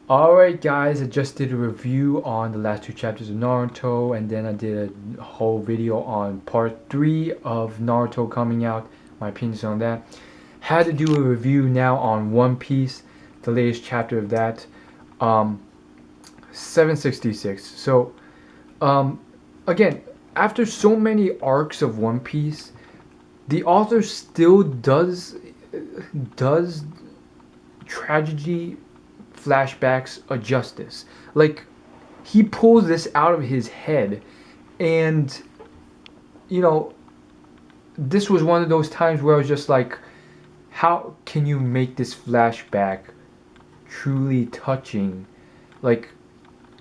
Alright guys, I just did a review on the last two chapters of Naruto, and then I did a whole video on part 3 of Naruto coming out, my opinions on that. Had to do a review now on One Piece, the latest chapter of that, 766. So, again, after so many arcs of One Piece, the author still does tragedy flashbacks a justice. Like, he pulls this out of his head, and you know, this was one of those times where I was just like, how can you make this flashback truly touching? Like,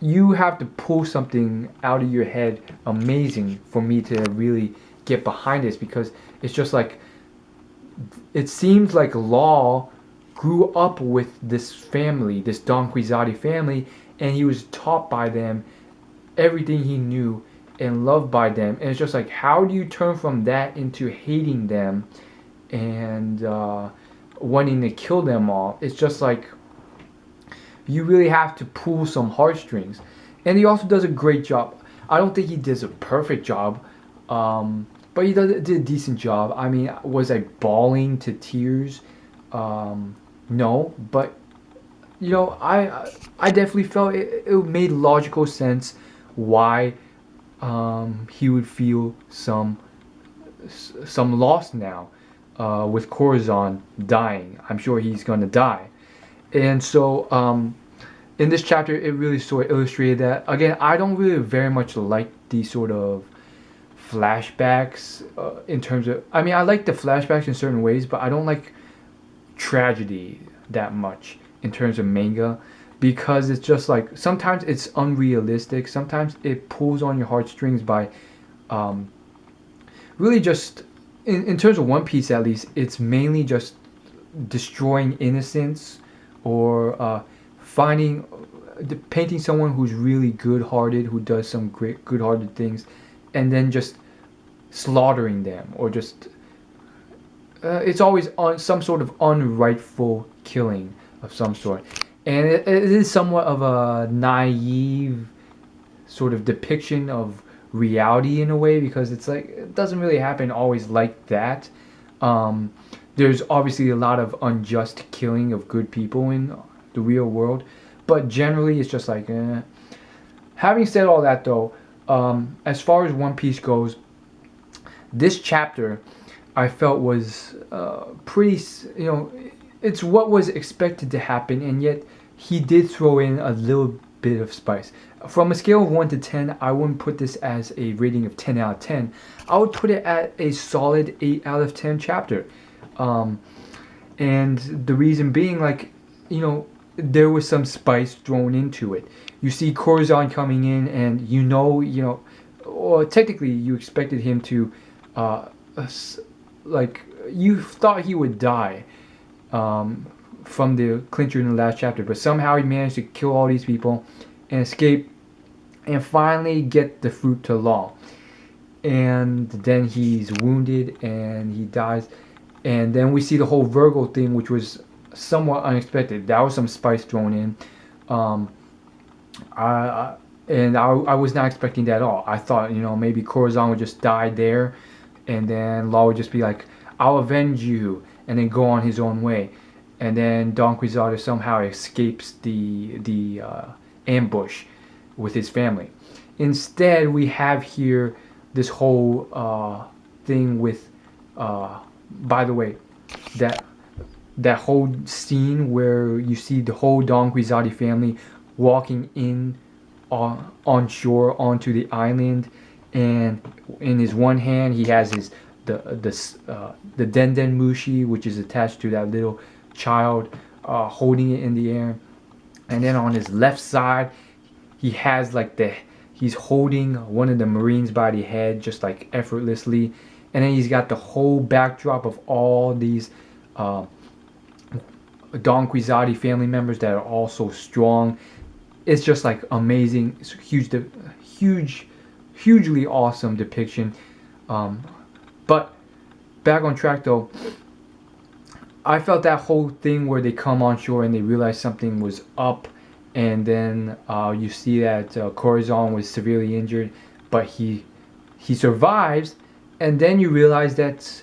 you have to pull something out of your head amazing for me to really get behind this, because it's just like, it seems like Law grew up with this family, this Don Quixote family, and he was taught by them everything he knew and loved by them. And it's just like, how do you turn from that into hating them and wanting to kill them all? It's just like, you really have to pull some heartstrings. And he also does a great job. I don't think he does a perfect job, but he did a decent job. I mean, was I bawling to tears? No, but you know, I definitely felt it made logical sense why he would feel some loss now with Corazon dying. I'm sure he's gonna die, and so in this chapter it really sort of illustrated that. Again, I don't really very much like these sort of flashbacks in terms of, I mean, I like the flashbacks in certain ways, but I don't like tragedy that much in terms of manga, because it's just like, sometimes it's unrealistic, sometimes it pulls on your heartstrings by really just in terms of One Piece at least, it's mainly just destroying innocence, or painting someone who's really good-hearted, who does some great good-hearted things, and then just slaughtering them, or just it's always on some sort of unrightful killing of some sort. And it is somewhat of a naive sort of depiction of reality in a way, because it's like, it doesn't really happen always like that. There's obviously a lot of unjust killing of good people in the real world, but generally it's just like, Having said all that though, as far as One Piece goes, this chapter I felt was pretty, you know, it's what was expected to happen, and yet he did throw in a little bit of spice. From a scale of 1 to 10, I wouldn't put this as a rating of 10 out of 10. I would put it at a solid 8 out of 10 chapter. And the reason being, like, you know, there was some spice thrown into it. You see Corazon coming in, and you know, or technically you expected him to, like, you thought he would die from the clincher in the last chapter, but somehow he managed to kill all these people and escape, and finally get the fruit to Law. And then he's wounded and he dies, and then we see the whole Virgo thing, which was somewhat unexpected. That was some spice thrown in. I was not expecting that at all. I thought, you know, maybe Corazon would just die there, and then Law would just be like, I'll avenge you, and then go on his own way. And then Don Quixote somehow escapes the ambush with his family. Instead, we have here this whole thing with, by the way, that whole scene where you see the whole Don Quixote family walking in on shore onto the island, and in his one hand he has the Denden Mushi, which is attached to that little child, holding it in the air. And then on his left side he has like he's holding one of the Marines by the head, just like effortlessly. And then he's got the whole backdrop of all these Don Quixote family members that are all so strong. It's just like amazing. It's hugely awesome depiction. But back on track though, I felt that whole thing where they come on shore and they realize something was up, and then you see that Corazon was severely injured, but he survives, and then you realize that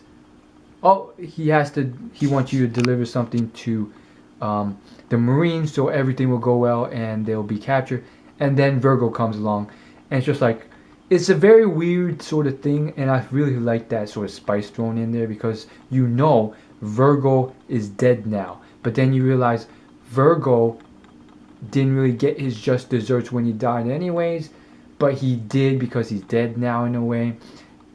he wants you to deliver something to the Marines so everything will go well and they'll be captured, and then Virgo comes along, and it's just like it's a very weird sort of thing, and I really like that sort of spice thrown in there because Virgo is dead now, but then you realize Virgo didn't really get his just desserts when he died anyways, but he did because he's dead now in a way,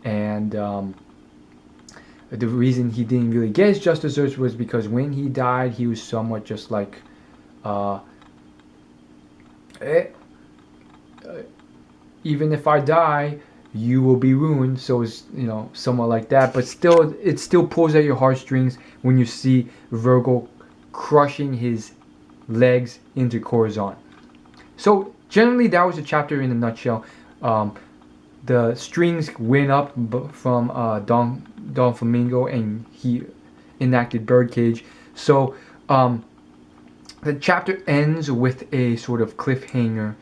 and the reason he didn't really get his just desserts was because when he died he was somewhat just like uh, eh, even if I die, you will be ruined. So it's somewhat like that, but still, it still pulls at your heartstrings when you see Virgo crushing his legs into Corazon. So generally, that was a chapter in a nutshell. The strings went up from Don Flamingo, and he enacted Birdcage. So the chapter ends with a sort of cliffhanger,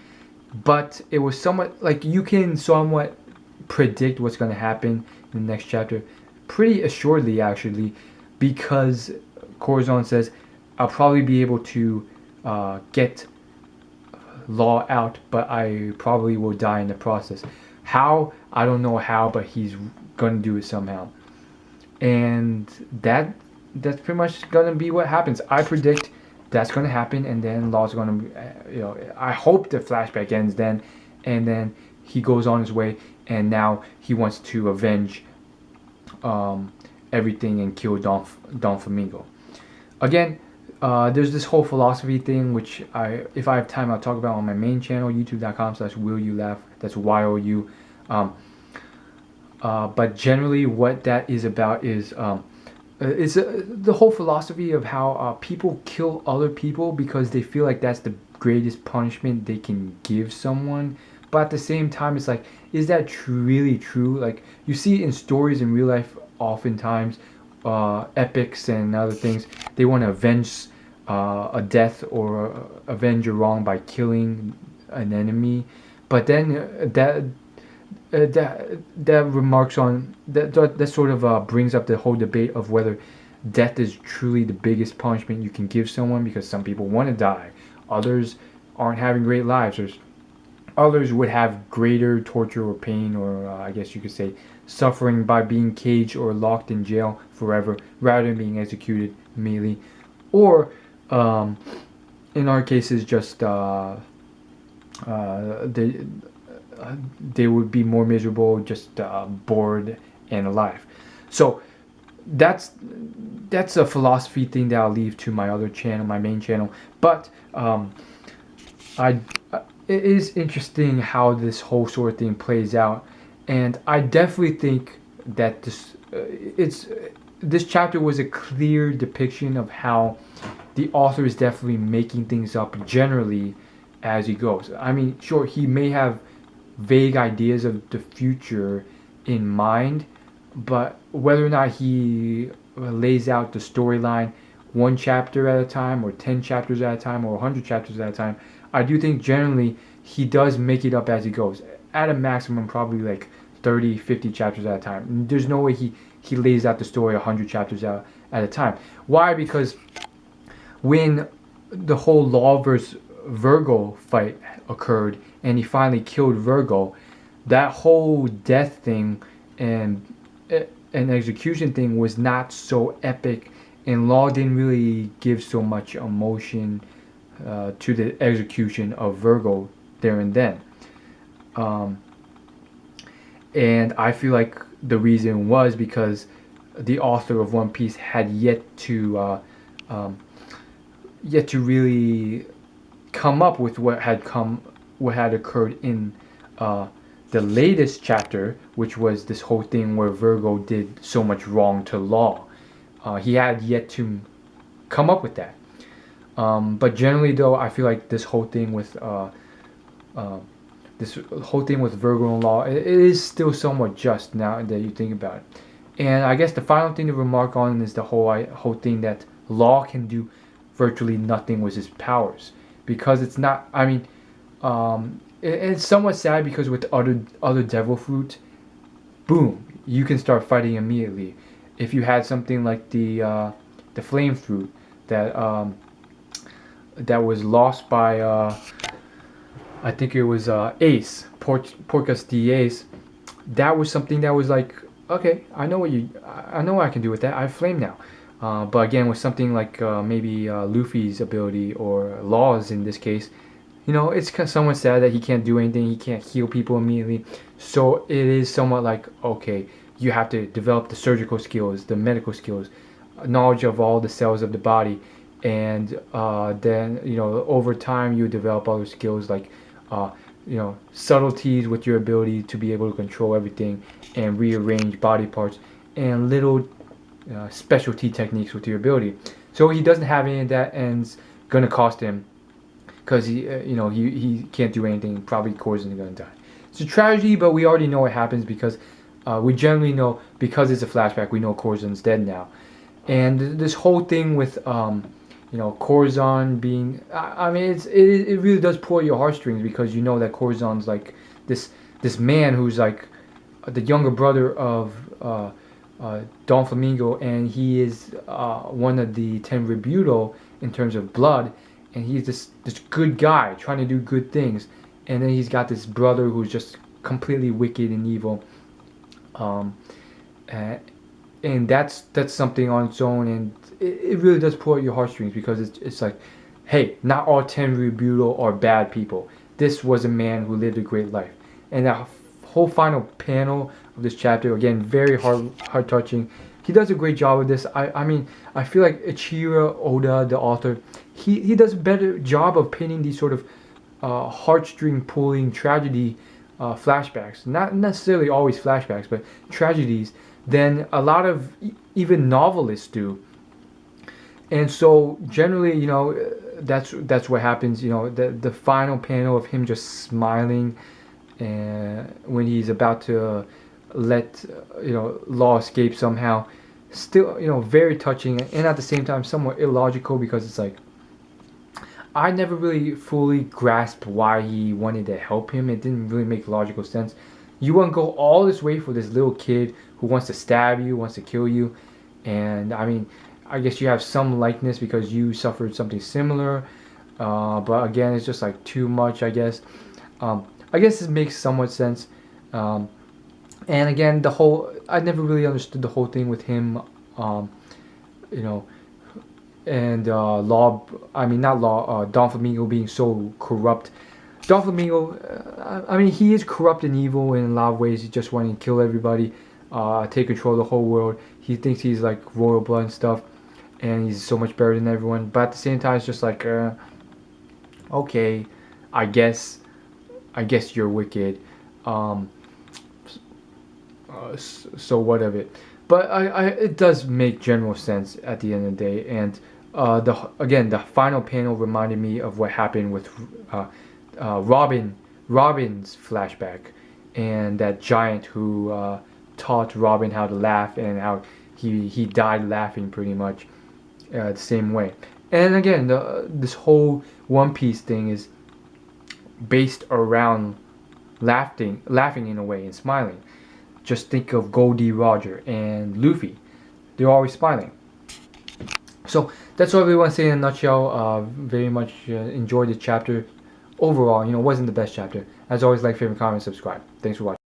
but it was somewhat like you can somewhat predict what's going to happen in the next chapter pretty assuredly, actually, because Corazon says, I'll probably be able to get Law out, but I probably will die in the process. How? I don't know how, but he's going to do it somehow. And that's pretty much going to be what happens. I predict that's going to happen, and then Law's going to, I hope the flashback ends then, and then he goes on his way, and now he wants to avenge everything and kill Don Flamingo. Again, there's this whole philosophy thing, which if I have time, I'll talk about on my main channel, youtube.com/willyouLaugh. That's YOU. But generally, what that is about is it's the whole philosophy of how people kill other people because they feel like that's the greatest punishment they can give someone. But at the same time, it's like, is that really true? Like, you see in stories in real life, oftentimes, epics and other things, they want to avenge a death or avenge a wrong by killing an enemy. But then that remarks on that sort of brings up the whole debate of whether death is truly the biggest punishment you can give someone, because some people want to die, others aren't having great lives, or others would have greater torture or pain, or I guess you could say suffering by being caged or locked in jail forever rather than being executed immediately, or in our cases just they would be more miserable, just bored and alive. So that's a philosophy thing that I'll leave to my other channel, my main channel. But it is interesting how this whole sort of thing plays out, and I definitely think that this chapter was a clear depiction of how the author is definitely making things up generally as he goes. I mean, sure, he may have vague ideas of the future in mind, but whether or not he lays out the storyline one chapter at a time, or 10 chapters at a time, or 100 chapters at a time, I do think generally he does make it up as he goes. At a maximum, probably like 30, 50 chapters at a time. There's no way he lays out the story 100 chapters at a time. Why? Because when the whole Law versus Virgo fight occurred and he finally killed Virgo, that whole death thing and execution thing was not so epic, and Law didn't really give so much emotion to the execution of Virgo there and then. And I feel like the reason was because the author of One Piece had yet to really come up with what had occurred in the latest chapter, which was this whole thing where Virgo did so much wrong to Law. He had yet to come up with that. But generally, though, I feel like this whole thing with Virgo and Law, it is still somewhat just now that you think about it. And I guess the final thing to remark on is the whole thing that Law can do virtually nothing with his powers. because it's not. I mean, it's somewhat sad because with other devil fruit, boom, you can start fighting immediately. If you had something like the flame fruit that that was lost by I think it was Ace Porcus D Ace. That was something that was like, okay, I know what I can do with that. I have flame now. But again, with something like maybe Luffy's ability or Law's in this case, you know, it's kind of somewhat sad that he can't do anything. He can't heal people immediately. So it is somewhat like, okay, you have to develop the surgical skills, the medical skills, knowledge of all the cells of the body, and then you know over time you develop other skills like uh, you know subtleties with your ability to be able to control everything and rearrange body parts and little specialty techniques with your ability. So he doesn't have any of that, and it's gonna cost him because you know he can't do anything. Probably Corzon's gonna die. It's a tragedy, but we already know what happens because we generally know because it's a flashback. We know Corzon's dead now, and this whole thing with you know Corzon being I mean it really does pull at your heartstrings because you know that Corzon's like this man who's like the younger brother of Don Flamingo, and he is one of the Ten Rebuto in terms of blood, and he's this good guy trying to do good things, and then he's got this brother who's just completely wicked and evil, and that's something on its own, and it really does pull at your heartstrings because it's like, hey, not all Ten Rebuto are bad people. This was a man who lived a great life, and that whole final panel of this chapter, again, very heart touching. He does a great job with this. I mean, I feel like Ichiro Oda, the author, he does a better job of painting these sort of heartstring pulling tragedy flashbacks. Not necessarily always flashbacks, but tragedies than a lot of even novelists do. And so generally, you know, that's what happens. You know, the final panel of him just smiling, and when he's about to let you know Law escape somehow, still you know very touching and at the same time somewhat illogical because it's like I never really fully grasped why he wanted to help him. It didn't really make logical sense. You wouldn't go all this way for this little kid who wants to stab you, wants to kill you, and I mean, I guess you have some likeness because you suffered something similar, but again, it's just like too much. I guess it makes somewhat sense. And again, I never really understood the whole thing with him, you know, and not Law, Don Flamingo being so corrupt. Don Flamingo, I mean, he is corrupt and evil in a lot of ways. He's just wanting to kill everybody, take control of the whole world. He thinks he's like royal blood and stuff, and he's so much better than everyone. But at the same time, it's just like, okay, I guess you're wicked. So what of it? But it does make general sense at the end of the day. And the final panel reminded me of what happened with Robin's flashback, and that giant who taught Robin how to laugh, and how he died laughing pretty much the same way. And again, this whole One Piece thing is based around laughing in a way and smiling. Just think of Goldie Roger and Luffy. They're always smiling. So that's what we want to say in a nutshell. Very much enjoyed the chapter. Overall, you know, wasn't the best chapter. As always, like, favorite, comment, subscribe. Thanks for watching.